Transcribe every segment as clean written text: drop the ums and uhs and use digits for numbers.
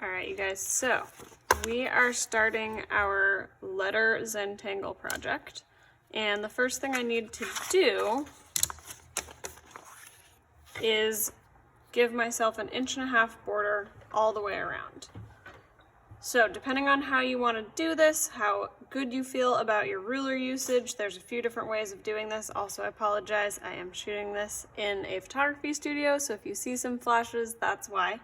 All right, you guys, so we are starting our letter Zentangle project. And the first thing I need to do is give myself an 1.5 inch border all the way around. So depending on how you want to do this, how good you feel about your ruler usage, there's a few different ways of doing this. Also, I apologize, I am shooting this in a photography studio, so if you see some flashes, that's why.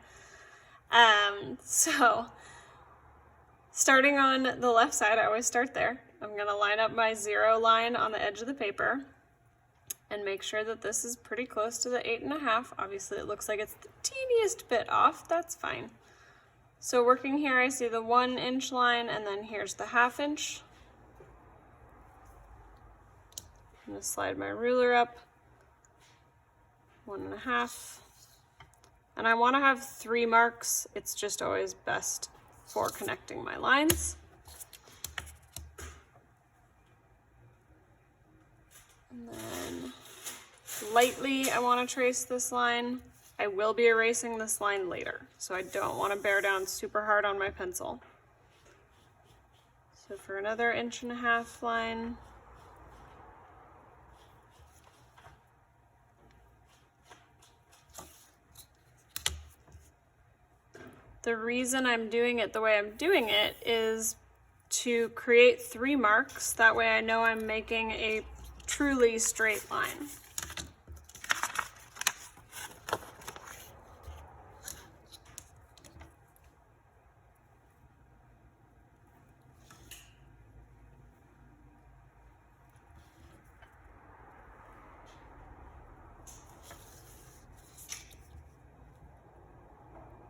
So starting on the left side, I always start there. I'm going to line up my 0 line on the edge of the paper and make sure that this is pretty close to the 8.5. Obviously it looks like it's the teeniest bit off, that's fine. So working here, I see the 1 inch line, and then here's the 1/2 inch. I'm going to slide my ruler up 1.5. And I want to have 3 marks. It's just always best for connecting my lines. And then lightly, I want to trace this line. I will be erasing this line later, so I don't want to bear down super hard on my pencil. So for another 1.5 inch line, the reason I'm doing it the way I'm doing it is to create 3 marks. That way I know I'm making a truly straight line.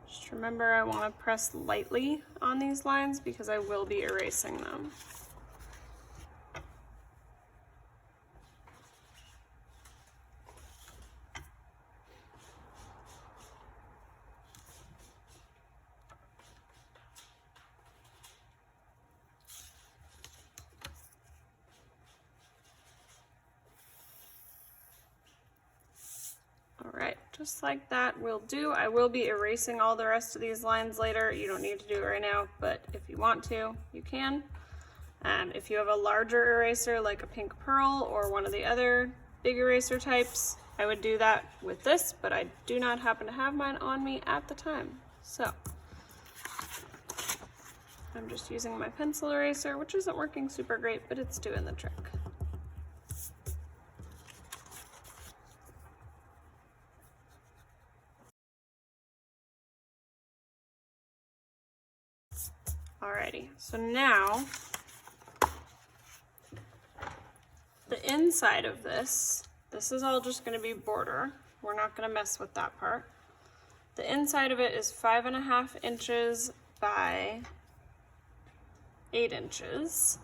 Just remember, I want to press lightly on these lines because I will be erasing them. Alright, just like that will do. I will be erasing all the rest of these lines later. You don't need to do it right now, but if you want to, you can. If you have a larger eraser like a pink pearl or one of the other big eraser types, I would do that with this, but I do not happen to have mine on me at the time. So I'm just using my pencil eraser, which isn't working super great, but it's doing the trick. Alrighty, so now the inside of this is all just going to be border. We're not going to mess with that part. The inside of it is 5.5 inches by 8 inches.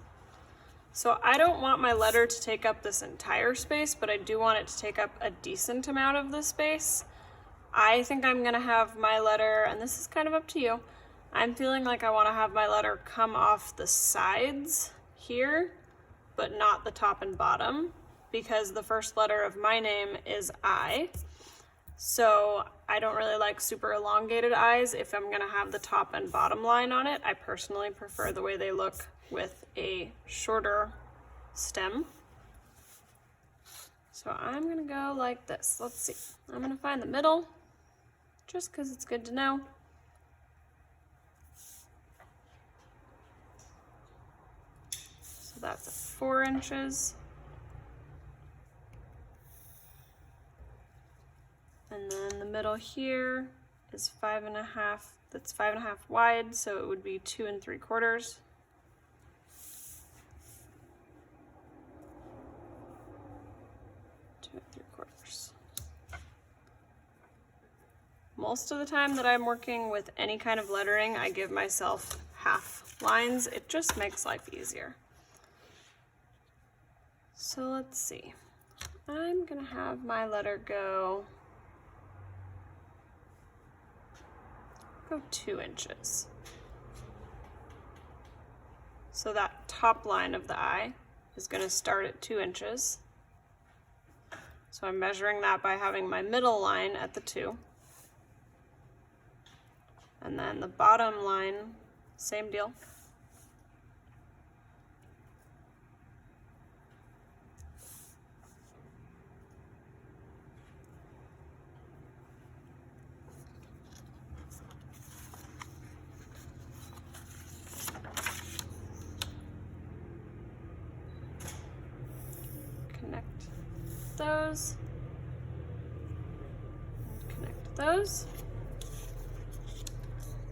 So I don't want my letter to take up this entire space, but I do want it to take up a decent amount of the space. I think I'm going to have my letter, and this is kind of up to you, I'm feeling like I want to have my letter come off the sides here, but not the top and bottom, because the first letter of my name is I. So I don't really like super elongated I's if I'm going to have the top and bottom line on it. I personally prefer the way they look with a shorter stem. So I'm going to go like this. Let's see. I'm going to find the middle, just because it's good to know. That's 4 inches. And then the middle here is 5.5, that's 5.5 wide, so it would be 2 3/4. 2 3/4. Most of the time that I'm working with any kind of lettering, I give myself half lines. It just makes life easier. So let's see, I'm gonna have my letter go 2 inches. So that top line of the I is gonna start at 2 inches. So I'm measuring that by having my middle line at the 2. And then the bottom line, same deal. Connect those. Connect those.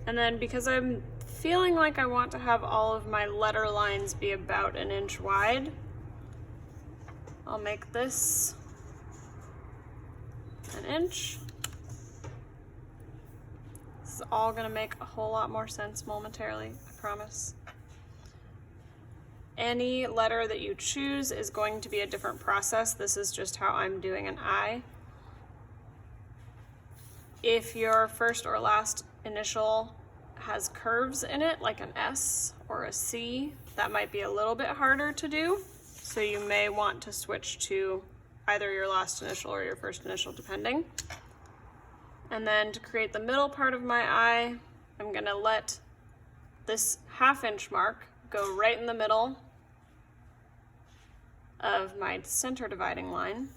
And then because I'm feeling like I want to have all of my letter lines be about 1 inch wide, I'll make this 1 inch. This is all gonna make a whole lot more sense momentarily, I promise. Any letter that you choose is going to be a different process. This is just how I'm doing an I. If your first or last initial has curves in it, like an S or a C, that might be a little bit harder to do. So you may want to switch to either your last initial or your first initial, depending. And then to create the middle part of my I, I'm gonna let this 1/2 inch mark go right in the middle of my center dividing line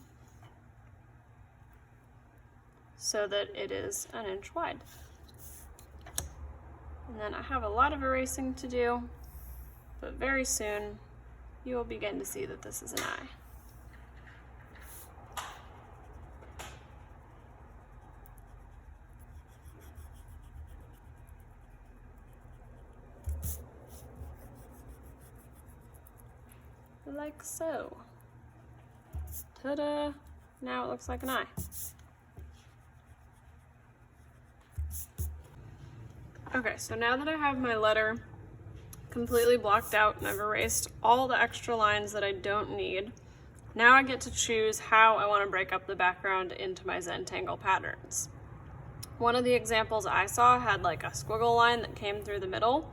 so that it is 1 inch wide. And then I have a lot of erasing to do, but very soon you will begin to see that this is an I. Like so. Ta-da! Now it looks like an I. Okay, so now that I have my letter completely blocked out and I've erased all the extra lines that I don't need, now I get to choose how I want to break up the background into my Zentangle patterns. One of the examples I saw had like a squiggle line that came through the middle,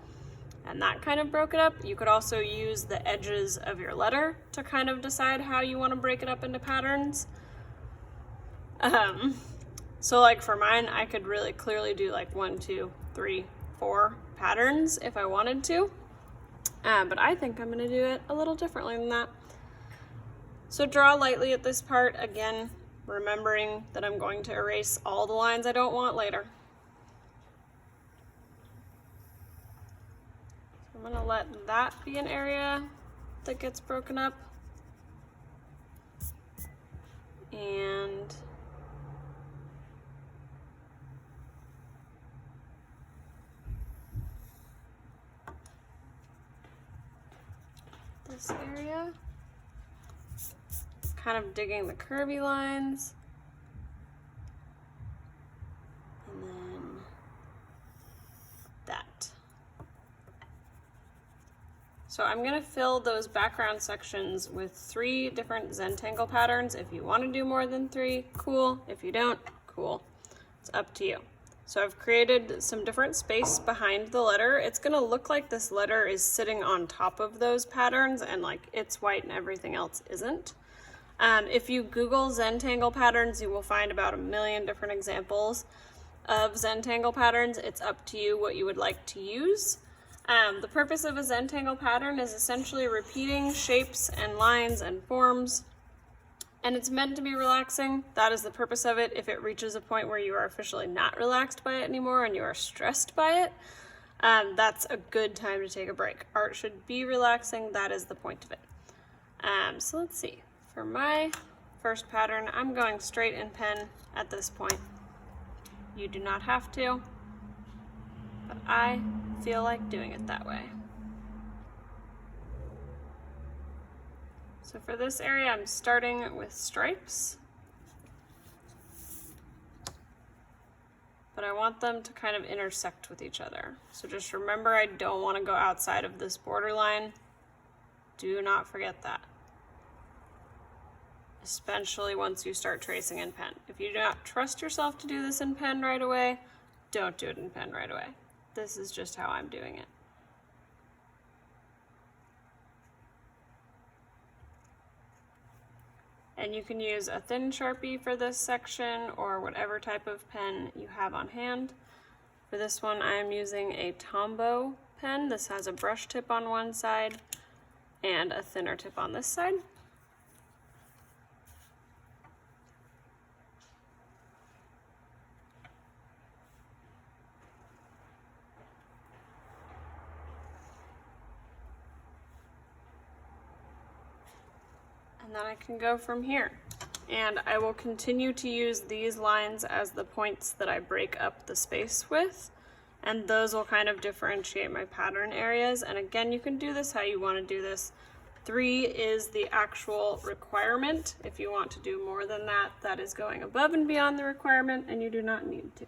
and that kind of broke it up. You could also use the edges of your letter to kind of decide how you want to break it up into patterns. So like for mine, I could really clearly do like 1, 2, 3, 4 patterns if I wanted to. But I think I'm gonna do it a little differently than that. So draw lightly at this part, again, remembering that I'm going to erase all the lines I don't want later. I'm gonna let that be an area that gets broken up. And this area, kind of digging the curvy lines. And then that. So I'm gonna fill those background sections with 3 different Zentangle patterns. If you wanna do more than 3, cool. If you don't, cool. It's up to you. So I've created some different space behind the letter. It's gonna look like this letter is sitting on top of those patterns and like it's white and everything else isn't. If you Google Zentangle patterns, you will find about 1 million different examples of Zentangle patterns. It's up to you what you would like to use. The purpose of a Zentangle pattern is essentially repeating shapes and lines and forms, and it's meant to be relaxing. That is the purpose of it. If it reaches a point where you are officially not relaxed by it anymore and you are stressed by it, that's a good time to take a break. Art should be relaxing. That is the point of it. So let's see. For my first pattern, I'm going straight in pen at this point. You do not have to, but I feel like doing it that way. So for this area, I'm starting with stripes, but I want them to kind of intersect with each other. So just remember, I don't want to go outside of this border line. Do not forget that, especially once you start tracing in pen. If you do not trust yourself to do this in pen right away, don't do it in pen right away. This is just how I'm doing it. And you can use a thin Sharpie for this section or whatever type of pen you have on hand. For this one, I am using a Tombow pen. This has a brush tip on one side and a thinner tip on this side. And then I can go from here. And I will continue to use these lines as the points that I break up the space with, and those will kind of differentiate my pattern areas. And again, you can do this how you want to do this. 3 is the actual requirement. If you want to do more than that, that is going above and beyond the requirement, and you do not need to.